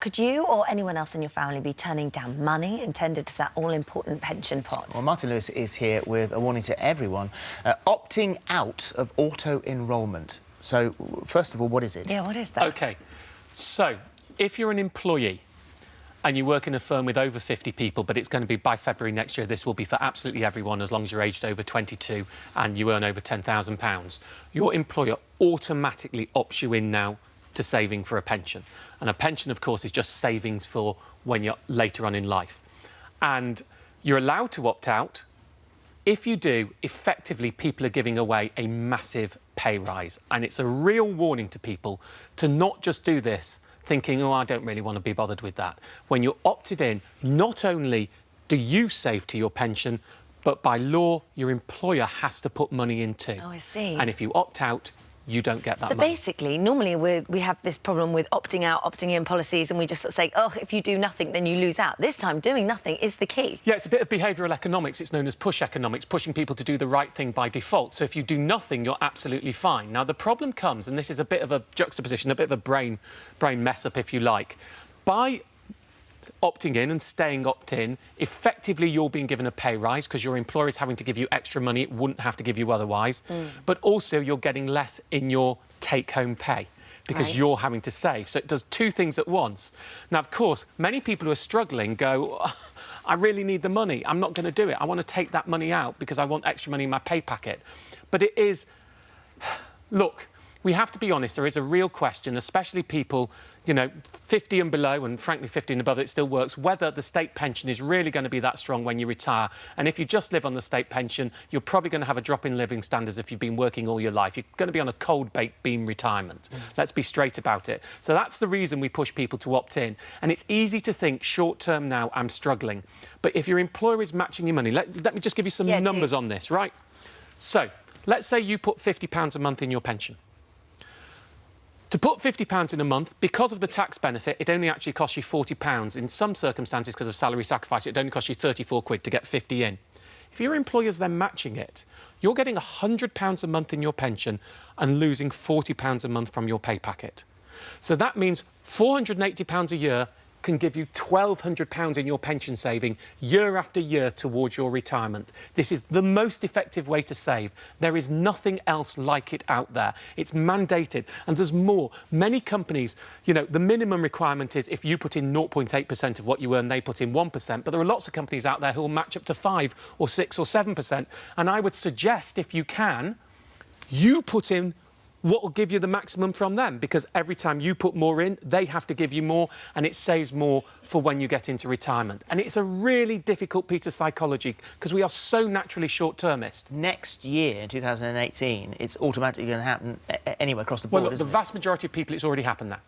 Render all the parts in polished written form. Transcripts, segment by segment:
Could you or anyone else in your family be turning down money intended for that all-important pension pot? Well, Martin Lewis is here with a warning to everyone. Opting out of auto-enrolment. So, first of all, what is it? Yeah, what is that? OK, so if you're an employee and you work in a firm with over 50 people, but it's going to be by February next year, this will be for absolutely everyone as long as you're aged over 22 and you earn over £10,000, your employer automatically opts you in now to saving for a pension. And a pension, of course, is just savings for when you're later on in life. And you're allowed to opt out. If you do, effectively, people are giving away a massive pay rise. And it's a real warning to people to not just do this thinking, oh, I don't really want to be bothered with that. When you're opted in, not only do you save to your pension, but by law, your employer has to put money in too. Oh, I see. And if you opt out, you don't get that So money. basically, normally we have this problem with opting out, opting in policies, and we just sort of say, oh, if you do nothing, then you lose out. This time, doing nothing is the key. Yeah, it's a bit of behavioural economics. It's known as push economics, pushing people to do the right thing by default. So if you do nothing, you're absolutely fine. Now, the problem comes, and this is a bit of a juxtaposition, a bit of a brain mess-up, if you like. By opting in and staying opt-in, effectively you're being given a pay rise because your employer is having to give you extra money it wouldn't have to give you otherwise. But also you're getting less in your take-home pay because you're having to save. So it does two things at once. Now, of course, many people who are struggling go, oh, I really need the money. I'm not going to do it. I want to take that money out because I want extra money in my pay packet. But it is... Look, we have to be honest, there is a real question, especially people, you know, 50 and below, and frankly 50 and above, it still works, whether the state pension is really going to be that strong when you retire. And if you just live on the state pension, you're probably going to have a drop in living standards if you've been working all your life. You're going to be on a cold-baked beam retirement. Let's be straight about it. So that's the reason we push people to opt in. And it's easy to think, short-term now, I'm struggling. But if your employer is matching your money, let me just give you some numbers on this, right? So, let's say you put £50 a month in your pension. To put £50 in a month, because of the tax benefit, it only actually costs you £40. In some circumstances, because of salary sacrifice, it only costs you 34 quid to get 50 in. If your employer's then matching it, you're getting £100 a month in your pension and losing £40 a month from your pay packet. So that means £480 a year can give you £1,200 in your pension saving year after year towards your retirement. This is the most effective way to save. There is nothing else like it out there. It's mandated, and there's more. Many companies, you know, the minimum requirement is if you put in 0.8% of what you earn, they put in 1%, but there are lots of companies out there who will match up to 5 or 6 or 7%, and I would suggest, if you can, you put in what will give you the maximum from them, because every time you put more in, they have to give you more, and it saves more for when you get into retirement. And it's a really difficult piece of psychology because we are so naturally short-termist. Next year, in 2018, it's automatically going to happen anywhere across the board, Well, look, the vast majority of people, it's already happened now.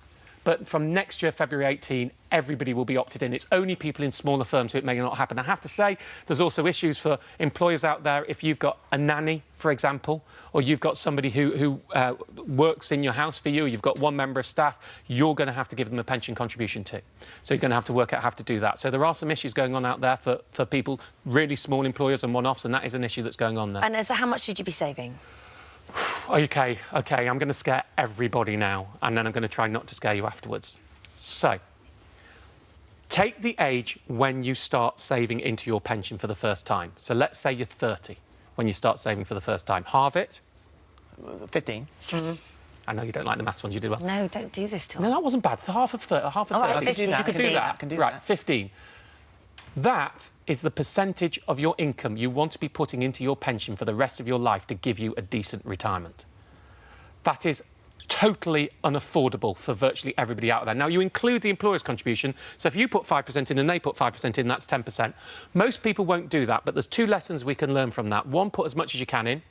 But from next year, February 18, everybody will be opted in. It's only people in smaller firms who it may not happen. I have to say, there's also issues for employers out there. If you've got a nanny, for example, or you've got somebody who works in your house for you, you've got one member of staff, you're going to have to give them a pension contribution too. So you're going to have to work out how to do that. So there are some issues going on out there for people, really small employers and one-offs, and that is an issue that's going on there. And so how much should you be saving? OK, I'm going to scare everybody now, and then I'm going to try not to scare you afterwards. So, take the age when you start saving into your pension for the first time. So let's say you're 30 when you start saving for the first time. Halve it. 15. I know you don't like the maths ones, you did well. No, don't do this to us. No, that wasn't bad. Half of 30. All right, 15. You could do that. Right, 15. That is the percentage of your income you want to be putting into your pension for the rest of your life to give you a decent retirement. That is totally unaffordable for virtually everybody out there. Now, you include the employer's contribution, so if you put 5% in and they put 5% in, that's 10%. Most people won't do that, but there's two lessons we can learn from that. One, put as much as you can in,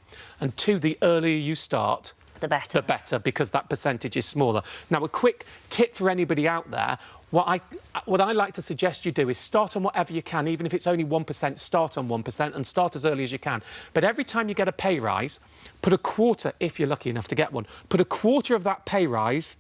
and two, the earlier you start, the better, because that percentage is smaller. Now, a quick tip for anybody out there, what I like to suggest you do is start on whatever you can, even if it's only 1%, start on 1% and start as early as you can. But every time you get a pay rise, put a quarter, if you're lucky enough to get one, put a quarter of that pay rise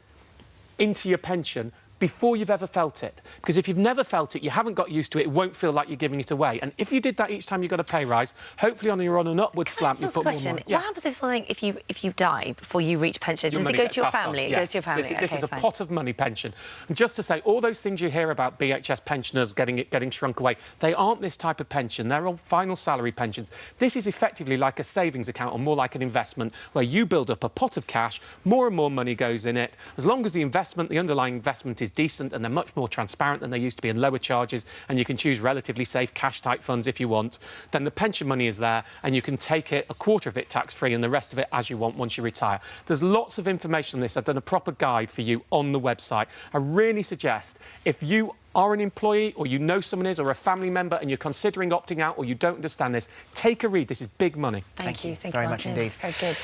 into your pension before you've ever felt it. Because if you've never felt it, you haven't got used to it, it won't feel like you're giving it away. And if you did that each time you got a pay rise, hopefully you're on an upward slant, you put more money. What happens if you die before you reach pension? Does it go to your family? It goes to your family. This is a pot of money pension. And just to say, all those things you hear about BHS pensioners getting shrunk away, they aren't this type of pension. They're all final salary pensions. This is effectively like a savings account or more like an investment where you build up a pot of cash, more and more money goes in it. As long as the underlying investment is decent and they're much more transparent than they used to be and lower charges, and you can choose relatively safe cash-type funds if you want, then the pension money is there and you can take it, a quarter of it tax-free and the rest of it as you want once you retire. There's lots of information on this. I've done a proper guide for you on the website. I really suggest if you are an employee or you know someone is or a family member and you're considering opting out or you don't understand this, take a read. This is big money. Thank you. Thank you very much Martin. indeed. Very good.